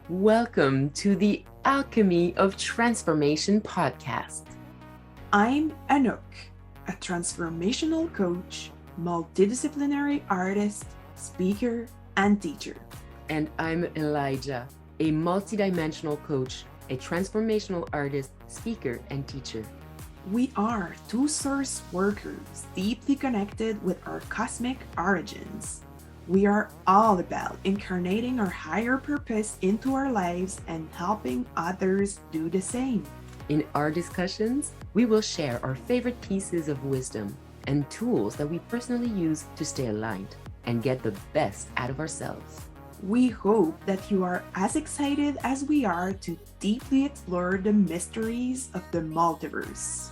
Welcome to the Alchemy of Transformation podcast. I'm Anouk, a transformational coach, multidisciplinary artist, speaker, and teacher. And I'm Elijah, a multidimensional coach, a transformational artist, speaker, and teacher. We are two source workers deeply connected with our cosmic origins. We are all about incarnating our higher purpose into our lives and helping others do the same. In our discussions, we will share our favorite pieces of wisdom and tools that we personally use to stay aligned and get the best out of ourselves. We hope that you are as excited as we are to deeply explore the mysteries of the multiverse.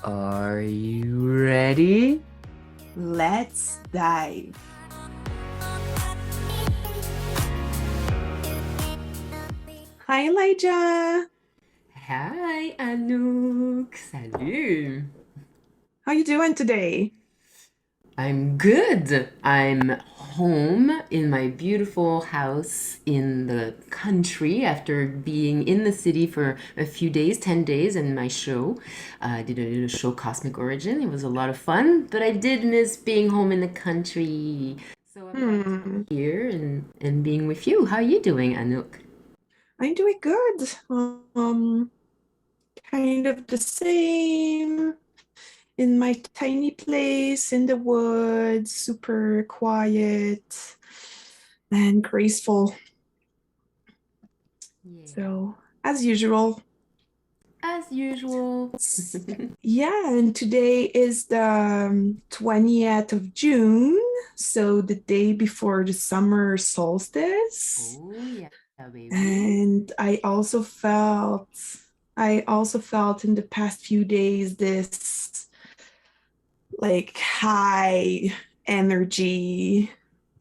Are you ready? Let's dive. Hi Elijah. Hi Anouk. Salut. How you doing today? I'm good. I'm home in my beautiful house in the country after being in the city for a few days, 10 days, in my show. I did a little show, Cosmic Origin. It was a lot of fun, but I did miss being home in the country. So I'm glad to be here and being with you. How are you doing, Anouk? I'm doing good. Kind of the same in my tiny place in the woods, super quiet and graceful. Yeah. So, as usual. As usual. Yeah, and today is the 20th of June, so the day before the summer solstice. Oh, yeah, baby. And I also felt in the past few days this like high energy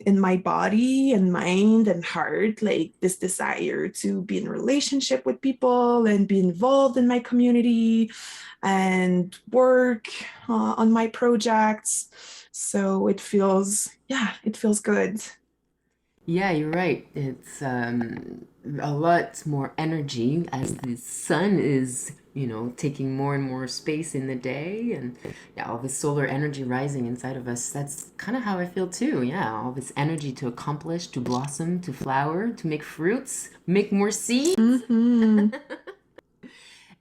in my body and mind and heart, like this desire to be in a relationship with people and be involved in my community and work on my projects. So it feels good. Yeah, you're right. It's a lot more energy as the sun is, taking more and more space in the day, and yeah, all this solar energy rising inside of us. That's kind of how I feel too. Yeah, all this energy to accomplish, to blossom, to flower, to make fruits, make more seeds. Mm-hmm.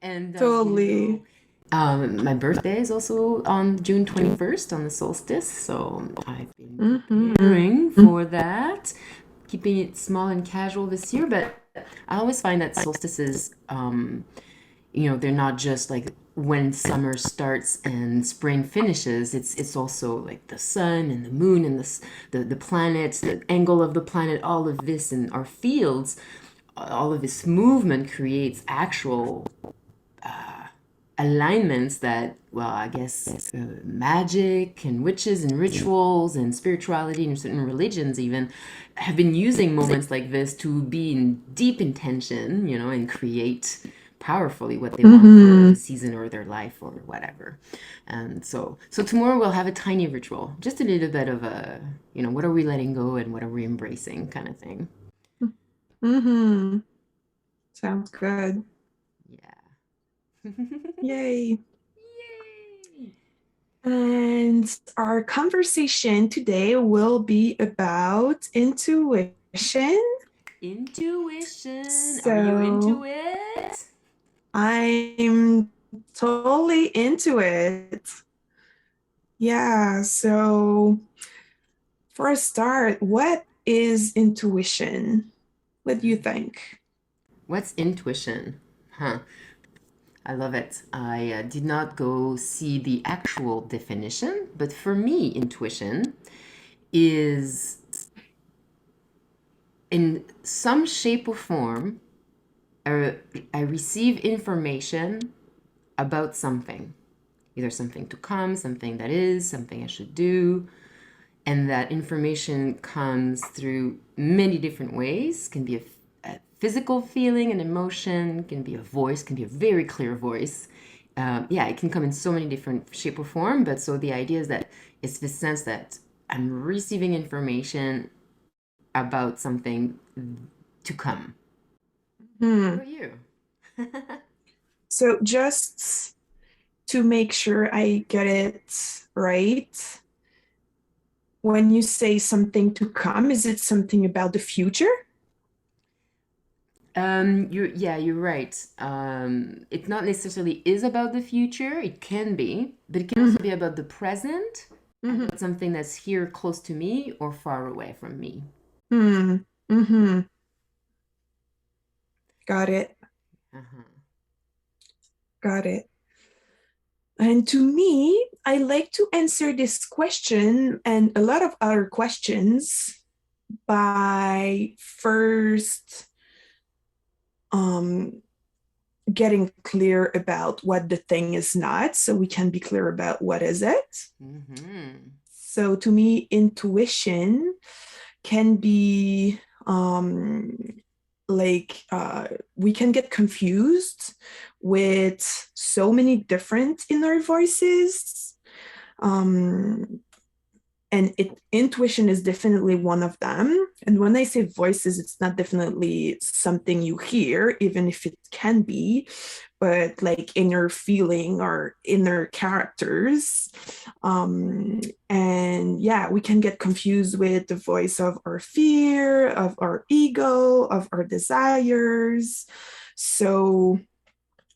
And Totally. my birthday is also on June 21st on the solstice, so I've been Mm-hmm. preparing for that, keeping it small and casual this year. But I always find that solstices, they're not just like when summer starts and spring finishes. It's also like the sun and the moon and the planets, the angle of the planet, all of this in our fields, all of this movement creates actual alignments that, well, I guess magic and witches and rituals and spirituality and certain religions even have been using moments like this to be in deep intention, and create powerfully what they want for the season or their life or whatever. And so tomorrow we'll have a tiny ritual, just a little bit of a, what are we letting go and what are we embracing kind of thing. Mm-hmm. Sounds good. Yeah. Yay. Yay! And our conversation today will be about intuition. Intuition. Are you into So it? I'm totally into it. Yeah. So for a start, what is intuition? What do you think? What's intuition? Huh. I love it. I did not go see the actual definition, but for me, intuition is in some shape or form, I receive information about something, either something to come, something that is, something I should do. And that information comes through many different ways. Can be a physical feeling, an emotion, can be a voice, can be a very clear voice. Yeah, it can come in so many different shape or form. But so the idea is that it's the sense that I'm receiving information about something to come. Hmm. What about you? So just to make sure I get it right, when you say something to come, is it something about the future? You're right. It not necessarily is about the future. It can be, but it can also be about the present, Mm-hmm. about something that's here close to me or far away from me. Hmm. Mm-hmm. Got it. Uh-huh. Got it. And to me, I like to answer this question and a lot of other questions by first um, getting clear about what the thing is not, so we can be clear about what is it. Mm-hmm. So to me, intuition can be we can get confused with so many different inner voices. Um, and intuition is definitely one of them. And when I say voices, it's not definitely something you hear, even if it can be, but like inner feeling or inner characters. And yeah, we can get confused with the voice of our fear, of our ego, of our desires. So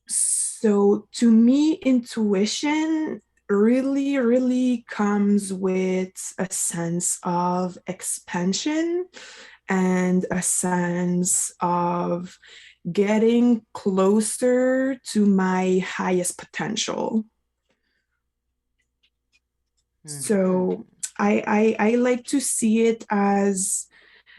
to me, intuition really comes with a sense of expansion and a sense of getting closer to my highest potential. So Mm-hmm. I like to see it as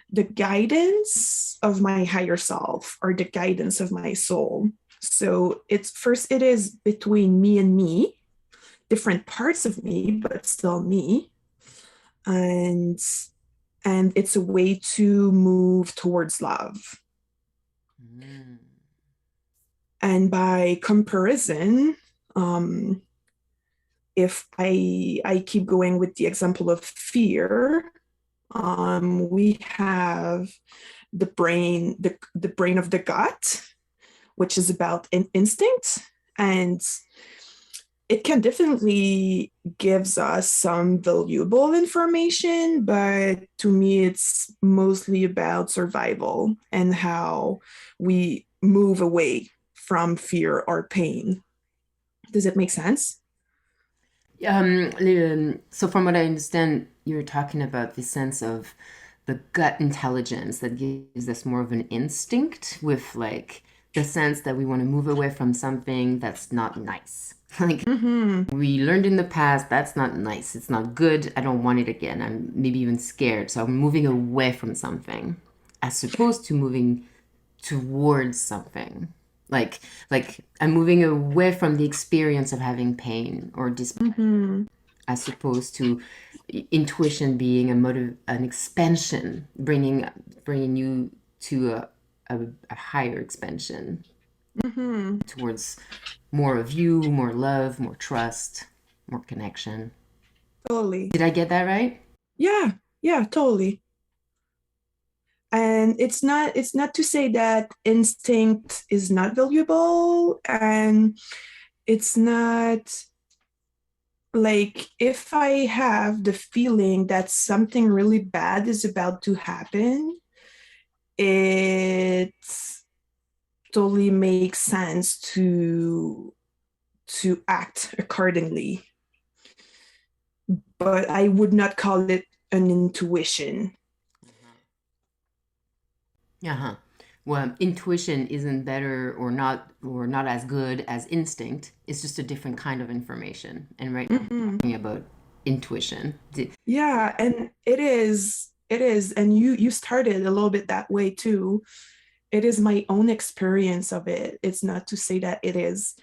the guidance of my higher self or the guidance of my soul. So it is between me and me, different parts of me, but still me. And and it's a way to move towards love. Mm-hmm. And by comparison, um, if I keep going with the example of fear, we have the brain of the gut, which is about an instinct, and it can definitely gives us some valuable information, but to me it's mostly about survival and how we move away from fear or pain. Does it make sense? So from what I understand, you're talking about the sense of the gut intelligence that gives us more of an instinct with like the sense that we want to move away from something that's not nice. Like Mm-hmm. we learned in the past, that's not nice. It's not good. I don't want it again. I'm maybe even scared. So I'm moving away from something as opposed to moving towards something. Like like I'm moving away from the experience of having pain or Mm-hmm. as opposed to intuition being an expansion, bringing you to a higher expansion Mm-hmm. towards more of you, more love, more trust, more connection. Totally. Did I get that right? Yeah, yeah, totally. And it's not to say that instinct is not valuable, and it's not like if I have the feeling that something really bad is about to happen, it totally makes sense to act accordingly. But I would not call it an intuition. Uh-huh. Well, intuition isn't better or not as good as instinct. It's just a different kind of information. And right now we're Mm-hmm. talking about intuition. Yeah, and it is, and you started a little bit that way too. It is my own experience of it. It's not to say that it is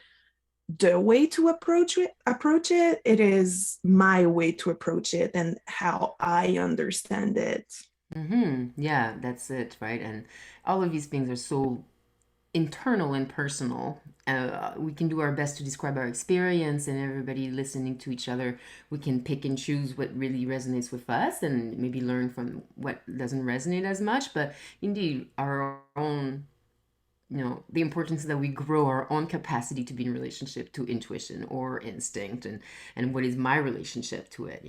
the way to approach it. It is my way to approach it and how I understand it. Mm-hmm. Yeah, that's it, right? And all of these things are so internal and personal. We can do our best to describe our experience, and everybody listening to each other, we can pick and choose what really resonates with us and maybe learn from what doesn't resonate as much. But indeed, our own the importance that we grow our own capacity to be in relationship to intuition or instinct, and what is my relationship to it,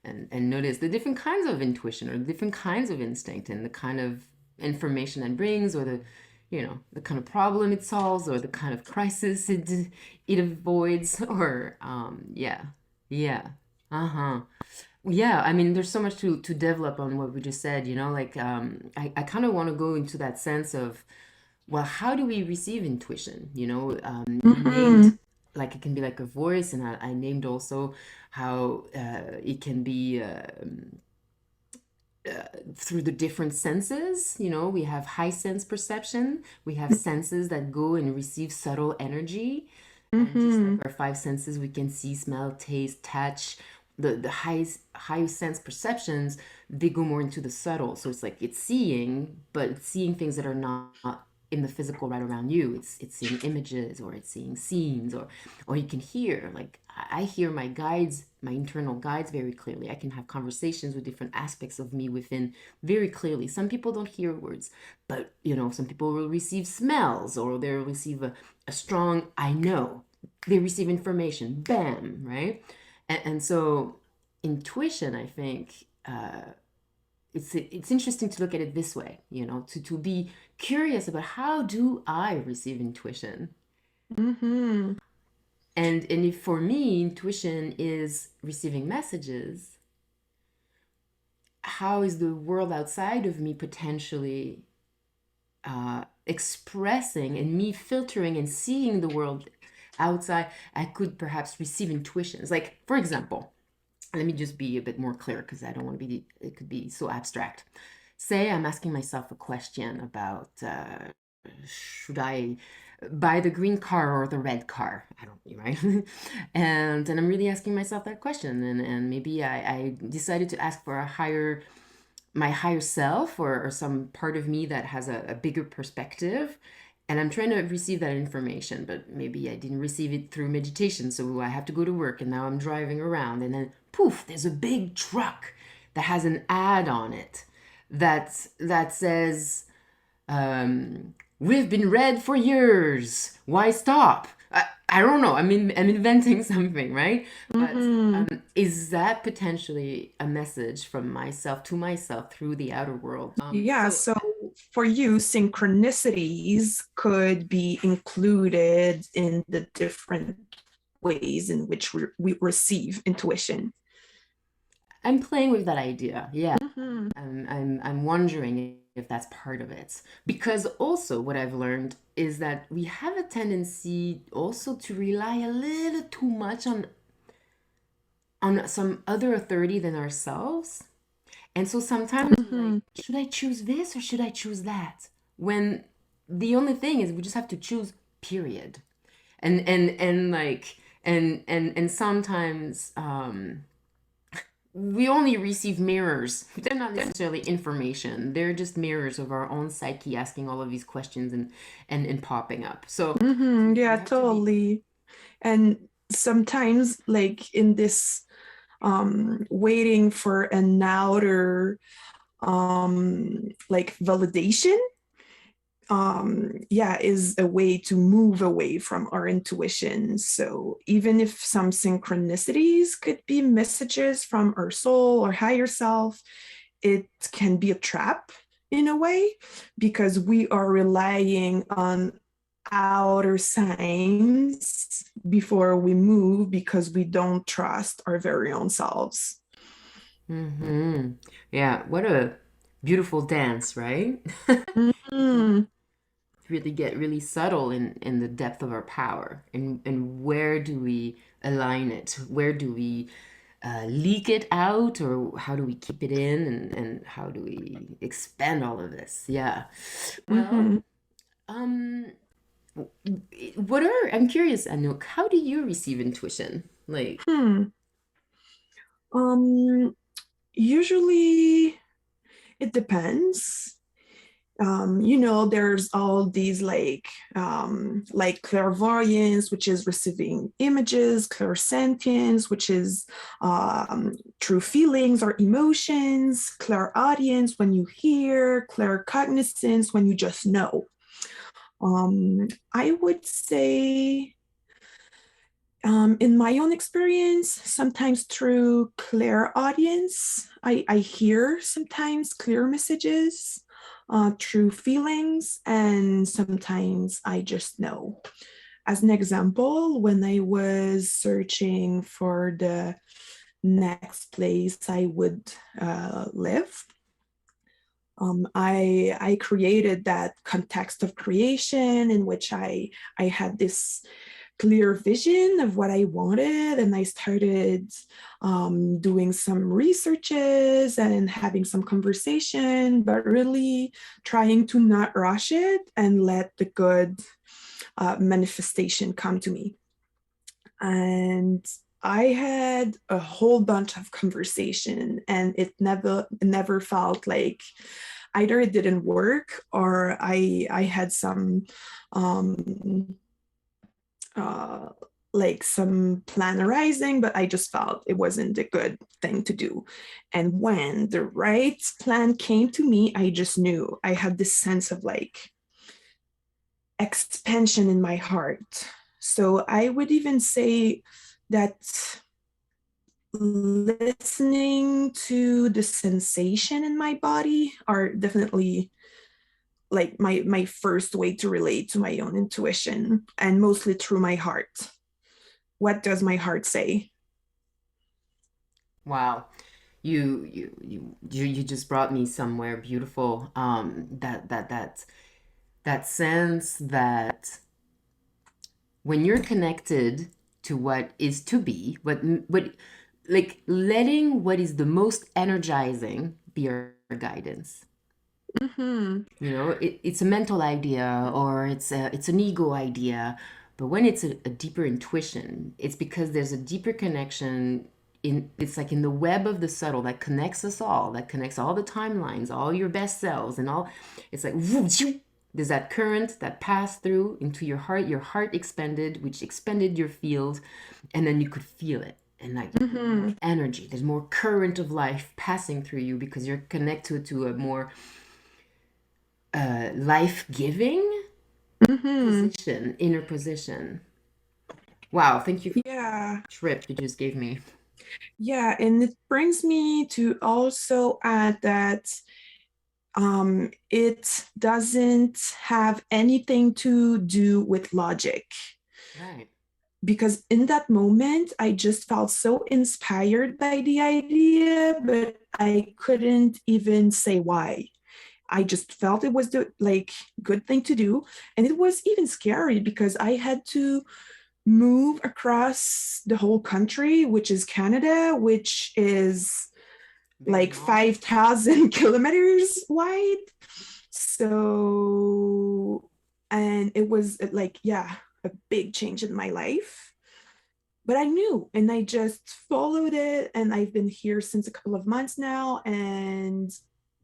and notice the different kinds of intuition or the different kinds of instinct and the kind of information it brings, or the kind of problem it solves, or the kind of crisis it avoids, or yeah, uh-huh. Yeah, I mean, there's so much to develop on what we just said, like I kind of want to go into that sense of, well, how do we receive intuition? You named, Mm-hmm. like, it can be like a voice, and I named also how it can be through the different senses. We have high sense perception, we have senses that go and receive subtle energy. And just like Mm-hmm. our five senses, we can see, smell, taste, touch. The high sense perceptions, they go more into the subtle. So it's like it's seeing, but it's seeing things that are not in the physical right around you. It's seeing images, or it's seeing scenes, or you can hear. Like I hear my guides, my internal guides very clearly. I can have conversations with different aspects of me within very clearly. Some people don't hear words, but some people will receive smells, or they'll receive a strong I know. They receive information, bam, right? And so intuition, I think, it's interesting to look at it this way, to be curious about how do I receive intuition. Mm-hmm. And if for me intuition is receiving messages, how is the world outside of me potentially expressing, and me filtering and seeing the world outside? I could perhaps receive intuitions. Like, for example, let me just be a bit more clear, because I don't want to be, it could be so abstract. Say I'm asking myself a question about should I buy the green car or the red car? I don't know, right? And I'm really asking myself that question. And maybe I decided to ask for my higher self, or some part of me that has a bigger perspective. And I'm trying to receive that information, but maybe I didn't receive it through meditation. So I have to go to work, and now I'm driving around, and then poof, there's a big truck that has an ad on it that says, we've been red for years. Why stop? I don't know. I mean, I'm inventing something, right? But Mm-hmm. is that potentially a message from myself to myself through the outer world? Yeah, so for you, synchronicities could be included in the different ways in which we receive intuition. I'm playing with that idea. Yeah. Mm-hmm. I'm wondering if that's part of it. Because also, what I've learned is that we have a tendency also to rely a little too much on some other authority than ourselves. And so sometimes we're like, Mm-hmm. should I choose this or should I choose that? When the only thing is we just have to choose, period. And like and sometimes we only receive mirrors. They're not necessarily information. They're just mirrors of our own psyche asking all of these questions and popping up. So Mm-hmm. we Yeah, have to be. totally. And sometimes, like in this waiting for an outer like validation, yeah, is a way to move away from our intuition. So even if some synchronicities could be messages from our soul or higher self, it can be a trap in a way, because we are relying on outer signs before we move, because we don't trust our very own selves. Hmm. Yeah, what a beautiful dance, right? We can Mm-hmm. really get really subtle in the depth of our power, and where do we align it? Where do we leak it out, or how do we keep it in, and how do we expand all of this? Yeah. Well, Mm-hmm. um, I'm curious, Anouk, how do you receive intuition? Like, Hmm. Um, Usually it depends. There's all these like clairvoyance, which is receiving images, clairsentience, which is true feelings or emotions, clairaudience when you hear, claircognizance when you just know. I would say, in my own experience, sometimes through clear audience, I hear sometimes clear messages through feelings, and sometimes I just know. As an example, when I was searching for the next place I would live, I created that context of creation in which I had this clear vision of what I wanted, and I started doing some researches and having some conversation, but really trying to not rush it and let the good manifestation come to me. And I had a whole bunch of conversation, and it never felt like either it didn't work or I had some um uh like some plan arising, but I just felt it wasn't a good thing to do. And when the right plan came to me, I just knew. I had this sense of like expansion in my heart. So I would even say that listening to the sensation in my body are definitely like my first way to relate to my own intuition, and mostly through my heart. What does my heart say? Wow. You just brought me somewhere beautiful. That sense that when you're connected to what is to be, what like letting what is the most energizing be your guidance. Mm-hmm. It's a mental idea or it's an ego idea, but when it's a deeper intuition, it's because there's a deeper connection in it's like in the web of the subtle that connects us all, that connects all the timelines, all your best selves and all. It's like there's that current that passed through into your heart expanded, which expanded your field, and then you could feel it. And like Mm-hmm. energy, there's more current of life passing through you because you're connected to a more life-giving Mm-hmm. position, inner position. Wow, thank you for Yeah. the trip you just gave me. Yeah. And it brings me to also add that it doesn't have anything to do with logic. Right. Because in that moment, I just felt so inspired by the idea, but I couldn't even say why. I just felt it was the like good thing to do. And it was even scary because I had to move across the whole country, which is Canada, which is Very like long. 5,000 kilometers wide. So, and it was like, yeah, a big change in my life. But I knew and I just followed it. And I've been here since a couple of months now. And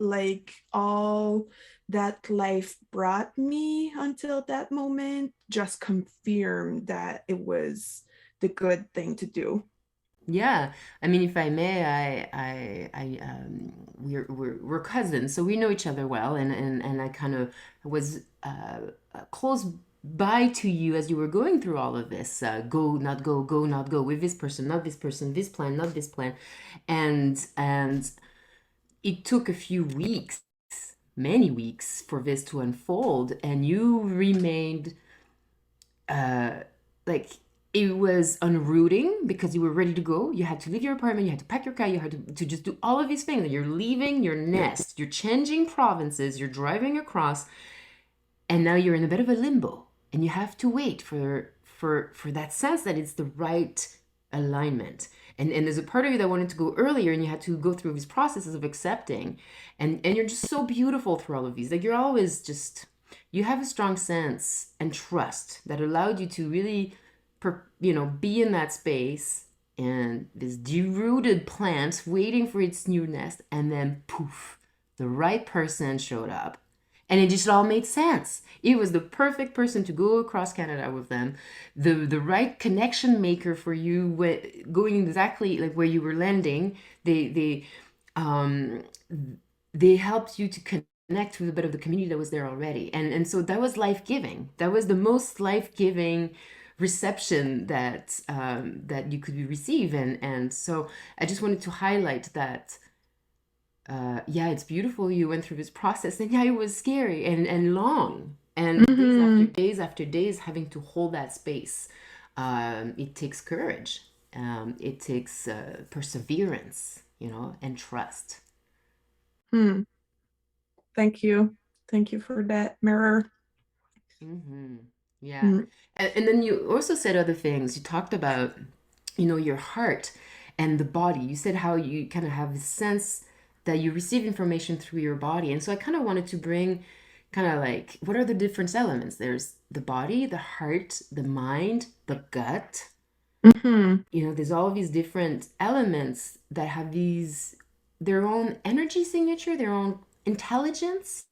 like all that life brought me until that moment just confirmed that it was the good thing to do. Yeah, I mean, if I may, we're cousins, so we know each other well, and I kind of was close by to you as you were going through all of this. Go, not go, go, not go, with this person, not this person, this plan, not this plan, and it took a few weeks, many weeks, for this to unfold, and you remained uh, like it was unrooting because you were ready to go. You had to leave your apartment, you had to pack your car, you had to just do all of these things. You're leaving your nest, you're changing provinces, you're driving across, and now you're in a bit of a limbo. And you have to wait for that sense that it's the right alignment. And there's a part of you that wanted to go earlier and you had to go through these processes of accepting. And you're just so beautiful through all of these. Like you're always just you have a strong sense and trust that allowed you to really be in that space and this derooted plant waiting for its new nest, and then poof, the right person showed up, and it just all made sense. It was the perfect person to go across Canada with them, the right connection maker for you, going exactly like where you were landing. They um they helped you to connect with a bit of the community that was there already. And so that was life-giving. That was the most life-giving reception that you could receive. And so I just wanted to highlight that yeah, it's beautiful you went through this process, and yeah, it was scary and long, and Mm-hmm. days after days having to hold that space. It takes courage. It takes perseverance, and trust. Hmm. Thank you. Thank you for that mirror. Mm-hmm. Yeah. Mm. And then you also said other things. You talked about, your heart and the body. You said how you kind of have a sense that you receive information through your body. And so I kind of wanted to bring kind of like, what are the different elements? There's the body, the heart, the mind, the gut. Mm-hmm. There's all of these different elements that have their own energy signature, their own intelligence,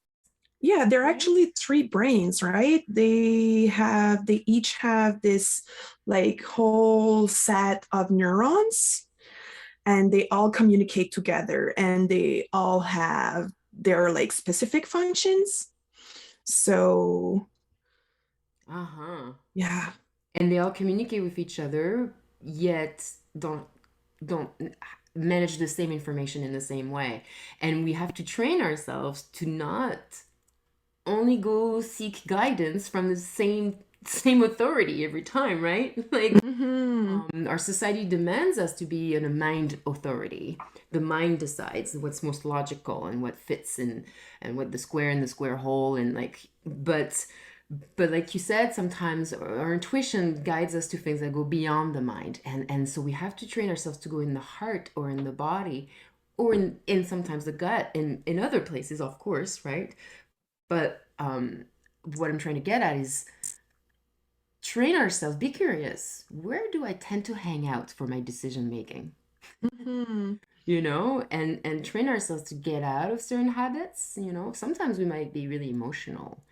Yeah, they're right? actually three brains, right? They each have this like whole set of neurons, and they all communicate together, and they all have their like specific functions. So, Uh-huh. yeah. And they all communicate with each other, yet don't manage the same information in the same way. And we have to train ourselves to not only go seek guidance from the same authority every time, right? Like, Mm-hmm. our society demands us to be in a mind authority. The mind decides what's most logical and what fits and what the square in the square hole, and like, but like you said, sometimes our intuition guides us to things that go beyond the mind, and so we have to train ourselves to go in the heart or in the body, or in sometimes the gut, in other places, of course, right? But what I'm trying to get at is train ourselves, be curious, where do I tend to hang out for my decision making? Mm-hmm. And train ourselves to get out of certain habits. Sometimes we might be really emotional.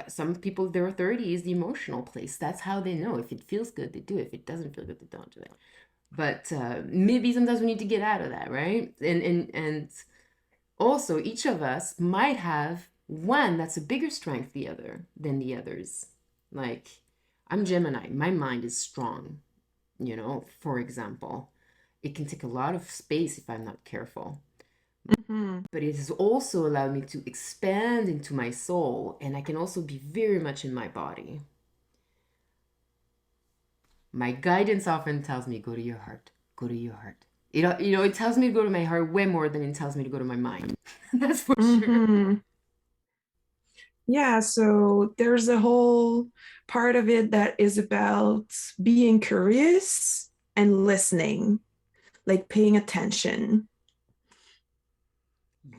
Some people, their authority is the emotional place. That's how they know. If it feels good, they do it. If it doesn't feel good, they don't do it. But maybe sometimes we need to get out of that, right? And also, each of us might have one that's a bigger strength than the others. Like, I'm Gemini. My mind is strong, for example. It can take a lot of space if I'm not careful. Mm-hmm. But it has also allowed me to expand into my soul, and I can also be very much in my body. My guidance often tells me, go to your heart, go to your heart. It tells me to go to my heart way more than it tells me to go to my mind. That's for sure. Mm-hmm. Yeah, so there's a whole part of it that is about being curious and listening, like paying attention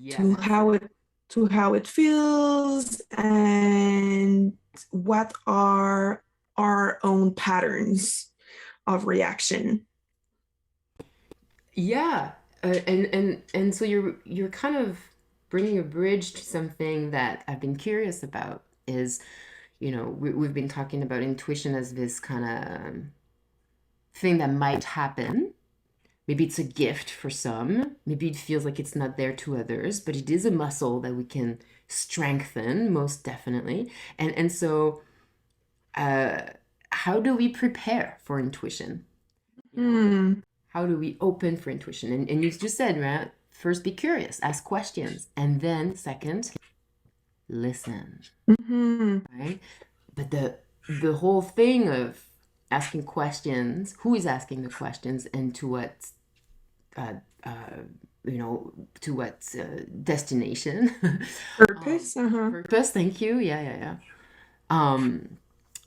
to Yes. how it feels and what are our own patterns of reaction. Yeah. And so you're kind of bringing a bridge to something that I've been curious about is, we've been talking about intuition as this kind of thing that might happen. Maybe it's a gift for some. Maybe it feels like it's not there to others, but it is a muscle that we can strengthen, most definitely. And so, uh, how do we prepare for intuition? You know, Hmm. how do we open for intuition? And you just said, right? First, be curious, ask questions, and then second, listen, Mm-hmm. right? But the whole thing of asking questions, who is asking the questions, and to what uh, uh, to what destination, Purpose. Uh-huh. purpose. Thank you. Yeah, yeah, yeah. Um,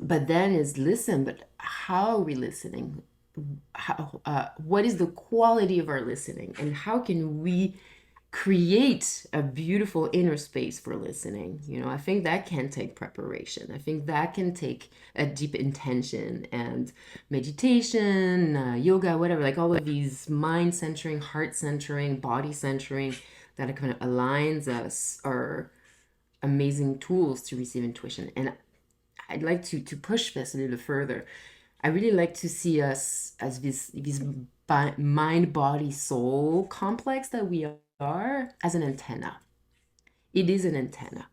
but then is listen. But how are we listening? What is the quality of our listening, and how can we create a beautiful inner space for listening? I think that can take preparation. I think that can take a deep intention and meditation, yoga, whatever, like all of these mind centering, heart centering, body centering that kind of aligns us are amazing tools to receive intuition. And I'd like to push this a little further. I really like to see us as this mind, body, soul complex that we are as an antenna. It is an antenna.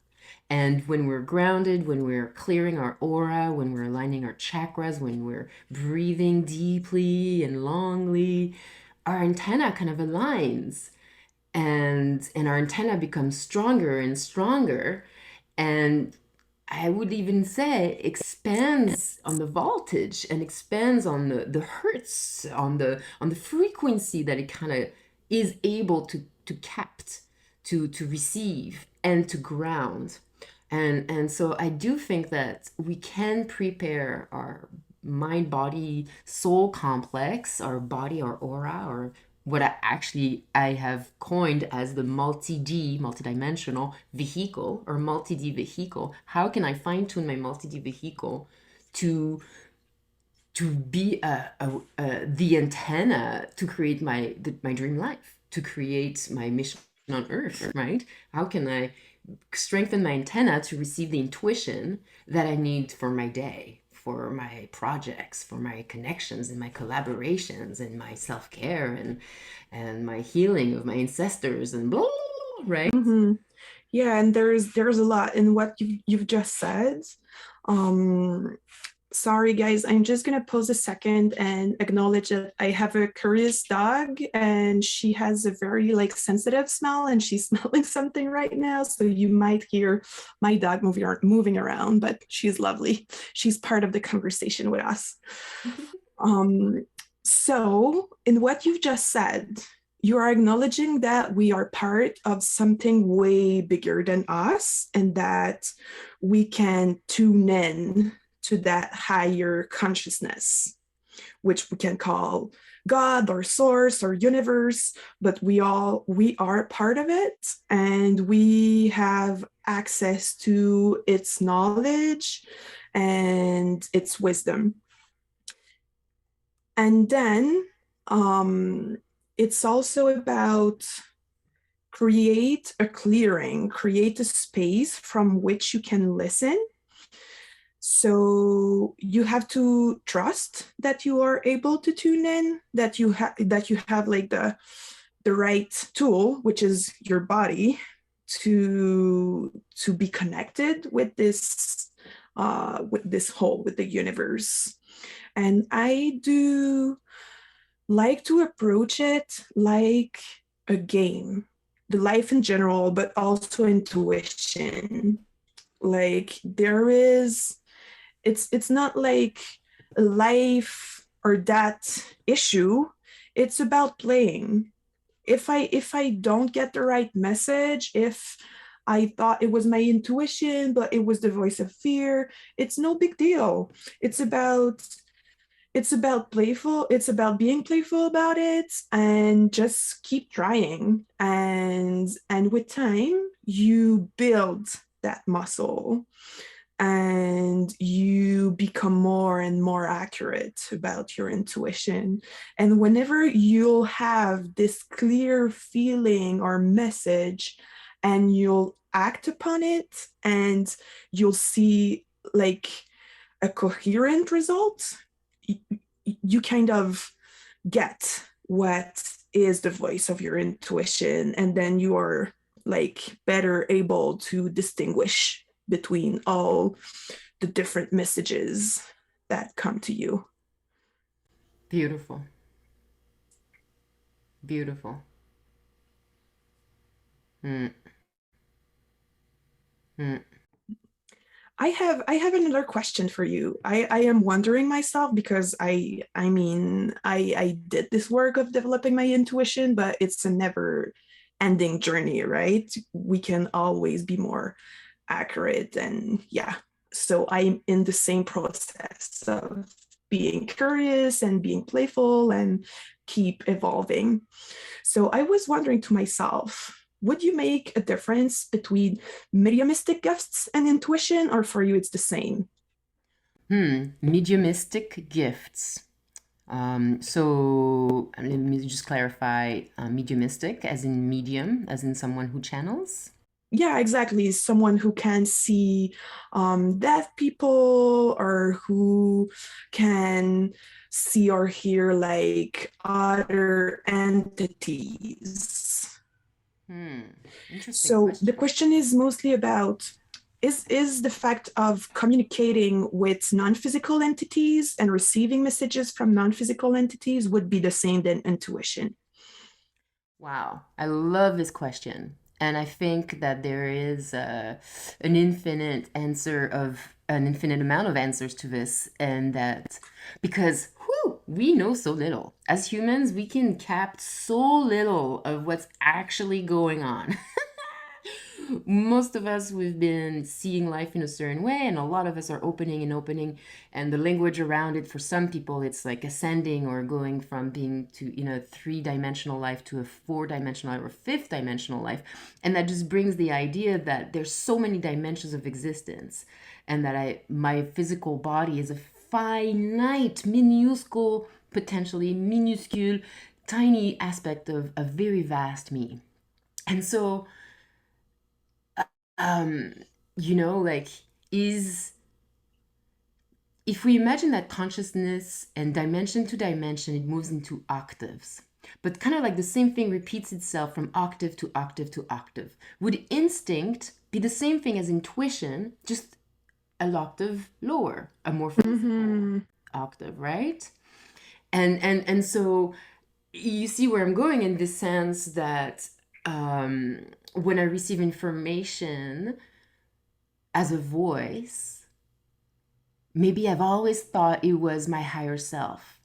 And when we're grounded, when we're clearing our aura, when we're aligning our chakras, when we're breathing deeply and longly, our antenna kind of aligns, and our antenna becomes stronger and stronger, and I would even say expands on the voltage and expands on the hertz, on the frequency that it kind of is able to capt, to receive and to ground. And so I do think that we can prepare our mind body soul complex, our body, our aura, or what I have coined as the multi-D, multidimensional vehicle, or multi-D vehicle. How can I fine tune my multi-D vehicle to be the antenna to create my dream life, to create my mission on earth, right? How can I strengthen my antenna to receive the intuition that I need for my day, for my projects, for my connections and my collaborations and my self-care and my healing of my ancestors and blah, blah, blah, right? Mm-hmm. Yeah, and there's a lot in what you've just said. Um, Sorry, guys, I'm just gonna pause a second and acknowledge that I have a curious dog, and she has a very like sensitive smell, and she's smelling something right now. So you might hear my dog moving around, but she's lovely. She's part of the conversation with us. Um, so, in what you've just said, you are acknowledging that we are part of something way bigger than us and that we can tune in to that higher consciousness, which we can call God or source or universe, but we are part of it and we have access to its knowledge and its wisdom. And then it's also about create a clearing, create a space from which you can listen. So you have to trust that you are able to tune in, that you have like the right tool, which is your body, to be connected with this whole, with the universe. And I do like to approach it like a game, the life in general, but also intuition. Like there is, it's not like a life or that issue. It's about playing. If I don't get the right message, if I thought it was my intuition, but it was the voice of fear, it's no big deal. It's about it's about being playful about it and just keep trying, and with time you build that muscle and you become more and more accurate about your intuition. And whenever you'll have this clear feeling or message and you'll act upon it and you'll see like a coherent result, you kind of get what is the voice of your intuition, and then you are like better able to distinguish between all the different messages that come to you. Beautiful. Beautiful. Mm, mm. I have another question for you. I am wondering myself because I did this work of developing my intuition, but it's a never ending journey, right? We can always be more accurate, and yeah. So I'm in the same process of being curious and being playful and keep evolving. So I was wondering to myself, would you make a difference between mediumistic gifts and intuition, or for you it's the same? Mediumistic gifts. So let me just clarify, mediumistic as in medium, as in someone who channels. Yeah, exactly. Someone who can see deaf people, or who can see or hear like other entities. Hmm. Interesting So the question. question is mostly about is the fact of communicating with non-physical entities and receiving messages from non-physical entities would be the same than intuition. Wow, I love this question. And I think that there is an infinite answer of an infinite amount of answers to this, and that because whew, we know so little. As humans, we can cap so little of what's actually going on. Most of us, we've been seeing life in a certain way, and a lot of us are opening and opening, and the language around it, for some people, it's like ascending or going from being to, three-dimensional life to a four-dimensional life or fifth-dimensional life. And that just brings the idea that there's so many dimensions of existence, and that my physical body is a finite, minuscule, potentially minuscule, tiny aspect of a very vast me. And so, um, like, is if we imagine that consciousness and dimension to dimension, it moves into octaves. But kind of like the same thing repeats itself from octave to octave to octave. Would instinct be the same thing as intuition, just an octave lower, a more physical Mm-hmm. octave, right? And so you see where I'm going in this sense that when I receive information as a voice, maybe I've always thought it was my higher self.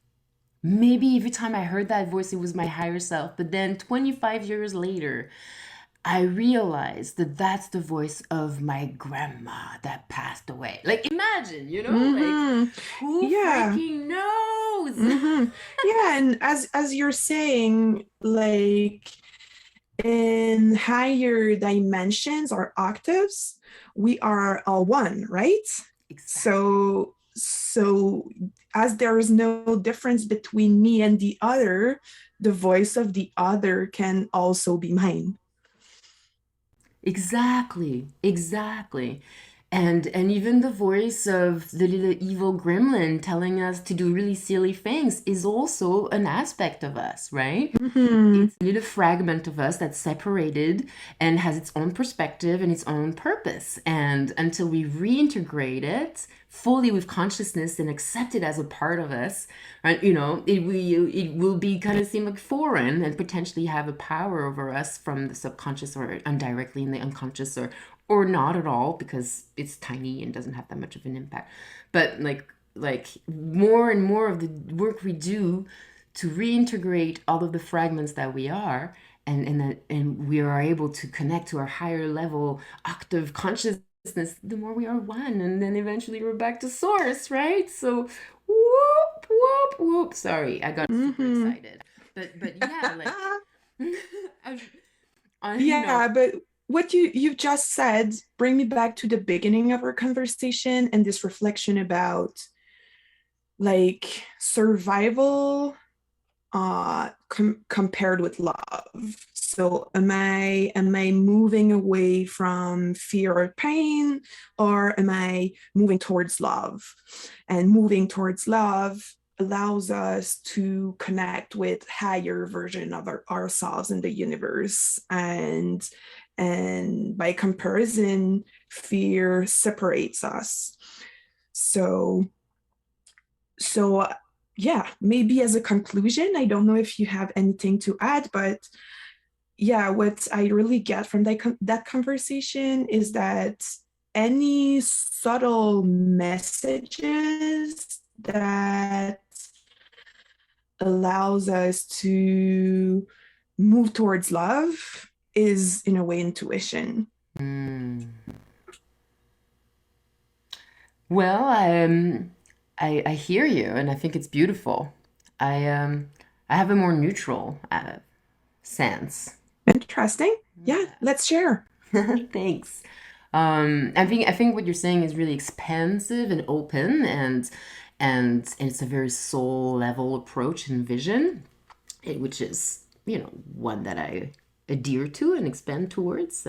Maybe every time I heard that voice, it was my higher self. But then 25 years later, I realized that that's the voice of my grandma that passed away. Like, imagine, like, Mm-hmm. who Yeah. freaking knows? Mm-hmm. Yeah, and as you're saying, like in higher dimensions or octaves, we are all one, right? Exactly. So as there is no difference between me and the other, the voice of the other can also be mine. Exactly, exactly. And even the voice of the little evil gremlin telling us to do really silly things is also an aspect of us, right? Mm-hmm. It's a little fragment of us that's separated and has its own perspective and its own purpose. And until we reintegrate it fully with consciousness and accept it as a part of us, right, it will be kind of seem like foreign and potentially have a power over us from the subconscious or indirectly in the unconscious or not at all because it's tiny and doesn't have that much of an impact. But like more and more of the work we do to reintegrate all of the fragments that we are, and we are able to connect to our higher level octave consciousness, the more we are one, and then eventually we're back to source, right? So whoop whoop whoop, sorry, I got super Mm-hmm. excited. But yeah, like I, I Yeah, but what you've just said bring me back to the beginning of our conversation and this reflection about like survival compared with love. So am I moving away from fear or pain, or am I moving towards love? And moving towards love allows us to connect with higher version of ourselves in the universe, and by comparison, fear separates us. So so yeah, maybe as a conclusion, I don't know if you have anything to add, but yeah, what I really get from that conversation is that any subtle messages that allows us to move towards love is in a way intuition. mm. Well, I hear you, and I think it's beautiful. I have a more neutral sense. Interesting. Yeah, let's share. Thanks. I think what you're saying is really expansive and open, and it's a very soul level approach and vision, which is one that I adhere to and expand towards.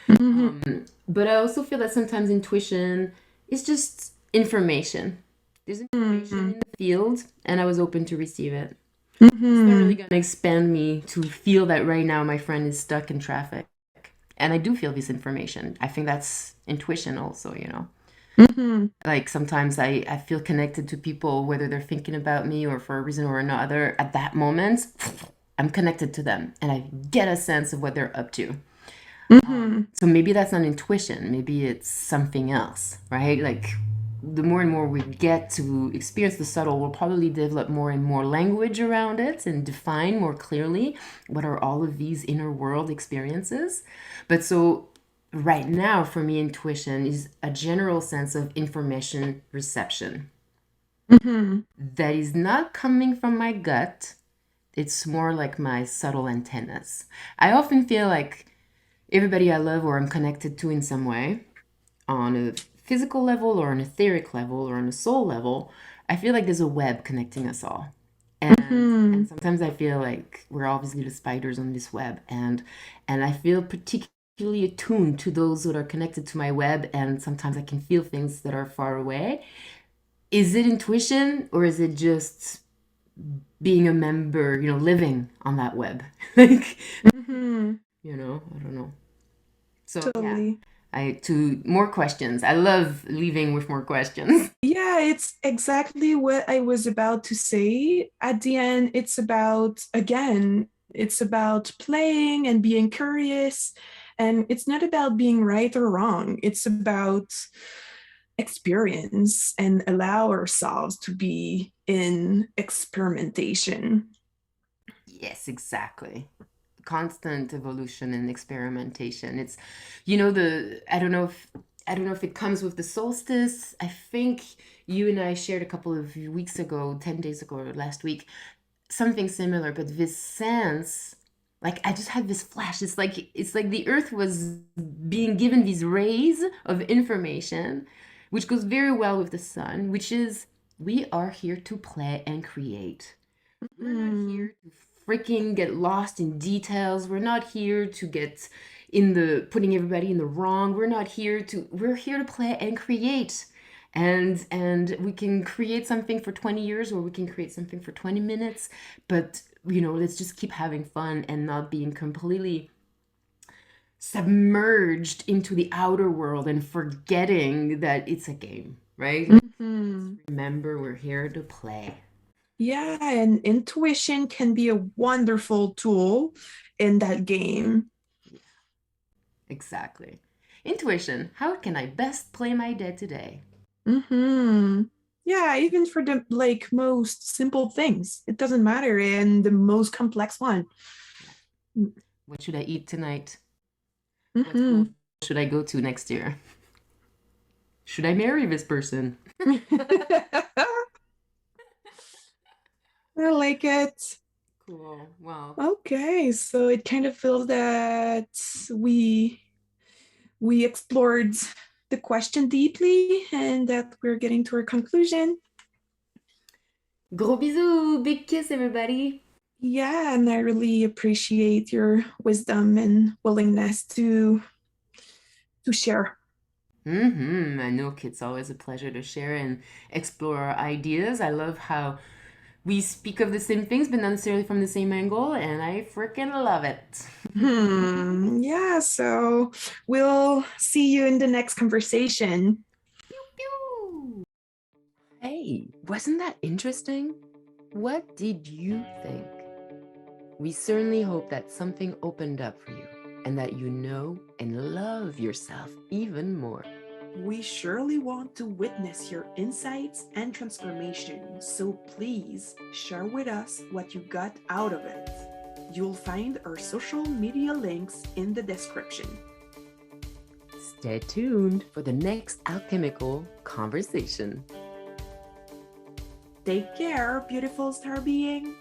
Mm-hmm. But I also feel that sometimes intuition is just information. There's information Mm-hmm. in the field, and I was open to receive it. It's not really Mm-hmm. going to expand me to feel that right now my friend is stuck in traffic. And I do feel this information. I think that's intuition also, you know. Mm-hmm. Like sometimes I feel connected to people, whether they're thinking about me or for a reason or another. At that moment, I'm connected to them and I get a sense of what they're up to. Mm-hmm. So maybe that's not intuition, maybe it's something else, right? Like the more and more we get to experience the subtle, we'll probably develop more and more language around it and define more clearly what are all of these inner world experiences. But so right now, for me, intuition is a general sense of information reception Mm-hmm. that is not coming from my gut. It's more like my subtle antennas. I often feel like everybody I love or I'm connected to in some way, on a physical level or an etheric level or on a soul level, I feel like there's a web connecting us all. And Mm-hmm. sometimes I feel like we're obviously the spiders on this web, and I feel particularly attuned to those that are connected to my web, and sometimes I can feel things that are far away. Is it intuition or is it just being a member, you know, living on that web? Like, Mm-hmm. you know, I don't know. So yeah, Totally. I to more questions. I love leaving with more questions. Yeah, it's exactly what I was about to say. At the end, it's about, again, it's about playing and being curious. And it's not about being right or wrong. It's about experience and allow ourselves to be in experimentation. Yes, exactly. Constant evolution and experimentation. It's, you know, the I don't know if it comes with the solstice. I think you and I shared a couple of weeks ago, 10 days ago or last week, something similar, but this sense, like I just had this flash. It's like the earth was being given these rays of information, which goes very well with the sun, which is we are here to play and create. We're not Mm, here to freaking get lost in details. We're not here to get in the putting everybody in the wrong. We're here to play and create. And we can create something for 20 years or we can create something for 20 minutes, but you know, let's just keep having fun and not being completely submerged into the outer world and forgetting that it's a game, right? Like just mhm. remember we're here to play. Yeah, and intuition can be a wonderful tool in that game. Exactly. Intuition. How can I best play my day today? Hmm. Yeah, even for the like most simple things, it doesn't matter. And the most complex one. Yeah. What should I eat tonight? What school Mm-hmm. should I go to next year? Should I marry this person? I like it. Cool. Well, Okay, so it kind of feels that we we explored the question deeply and that we're getting to our conclusion. gros bisous. Big kiss, everybody. Yeah, and I really appreciate your wisdom and willingness to share. Mm-hmm. Anouk, it's always a pleasure to share and explore our ideas. I love how we speak of the same things, but not necessarily from the same angle, and I freaking love it. Yeah, so we'll see you in the next conversation. Pew pew. Hey, wasn't that interesting? What did you think? We certainly hope that something opened up for you and that you know and love yourself even more. We surely want to witness your insights and transformation, so please share with us what you got out of it. You'll find our social media links in the description. Stay tuned for the next alchemical conversation. Take care, beautiful star being.